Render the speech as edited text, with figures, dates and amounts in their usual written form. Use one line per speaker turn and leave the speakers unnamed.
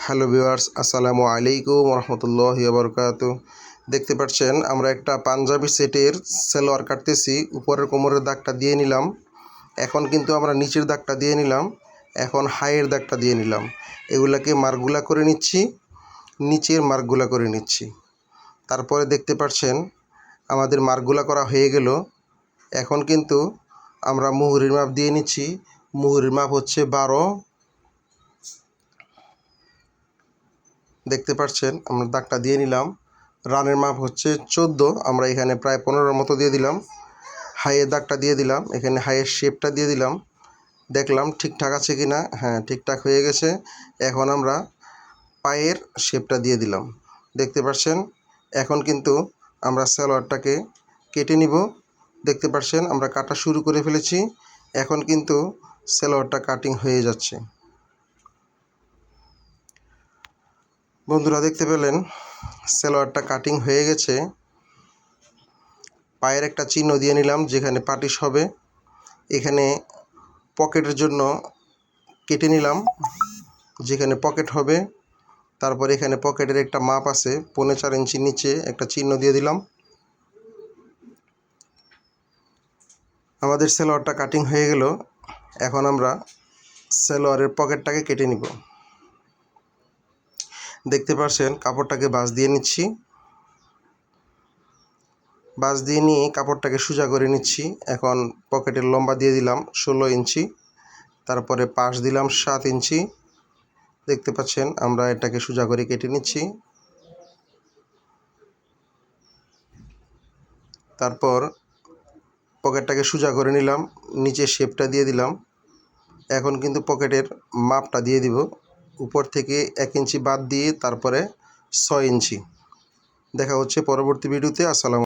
Hello viewers, আসসালামু আলাইকুম রহমতুল্লাহি ওয়া বারাকাতুহু। দেখতে পাচ্ছেন আমরা একটা পাঞ্জাবি সেটের সালোয়ার কাটতেছি। উপরের কোমরের দাগটা দিয়ে নিলাম, এখন কিন্তু আমরা নিচের দাগটা দিয়ে নিলাম, এখন হাইয়ের দাগটা দিয়ে নিলাম। এগুলাকে মার্কগুলা করে নিচ্ছি, নিচের মার্কগুলা করে নিচ্ছি। তারপরে দেখতে পাচ্ছেন আমাদের মার্কগুলা করা হয়ে গেল। এখন কিন্তু আমরা মুহুরির মাপ দিয়ে নিচ্ছি। মুহুরির মাপ হচ্ছে 12। দেখতে পাচ্ছেন আমরা দাগটা দিয়ে নিলাম। রানের মাপ হচ্ছে 14, আমরা এখানে প্রায় 15 মতো দিয়ে দিলাম। হাইয়ের দাগটা দিয়ে দিলাম, এখানে হাইয়ের শেপটা দিয়ে দিলাম, দেখলাম ঠিকঠাক আছে কি না। হ্যাঁ, ঠিকঠাক হয়ে গেছে। এখন আমরা পায়ের শেপটা দিয়ে দিলাম। দেখতে পাচ্ছেন এখন কিন্তু আমরা সালোয়ারটাকে কেটে নিব। দেখতে পাচ্ছেন আমরা কাটা শুরু করে ফেলেছি। এখন কিন্তু সালোয়ারটা কাটিং হয়ে যাচ্ছে। বন্ধুরা দেখতে পেলেন সালোয়ারটা কাটিং হয়ে গেছে। পায়ের একটা চিহ্ন দিয়ে নিলাম যেখানে পাটিশ হবে। এখানে পকেটের জন্য কেটে নিলাম যেখানে পকেট হবে। তারপর এখানে পকেটের একটা মাপ আছে, 4.5 ইঞ্চি নিচে একটা চিহ্ন দিয়ে দিলাম। আমাদের সালোয়ারটা কাটিং হয়ে গেল। এখন আমরা সালোয়ারের পকেটটাকে কেটে নিব। দেখতে পাচ্ছেন কাপড়টাকে ভাঁজ দিয়ে নিচ্ছি। ভাঁজ দিয়ে নিয়ে কাপড়টাকে সোজা করে নিচ্ছি। এখন পকেটের লম্বা দিয়ে দিলাম 16 ইঞ্চি, তারপরে পাশ দিলাম 7 ইঞ্চি। দেখতে পাচ্ছেন আমরা এটাকে সোজা করে কেটে নিচ্ছি। তারপর পকেটটাকে সোজা করে নিলাম, নিচে শেপটা দিয়ে দিলাম। এখন কিন্তু পকেটের মাপটা দিয়ে দিব, উপর থেকে 1 ইঞ্চি বাদ দিয়ে তারপরে 6 ইঞ্চি। দেখা হচ্ছে পরবর্তী ভিডিওতে। আসসালামু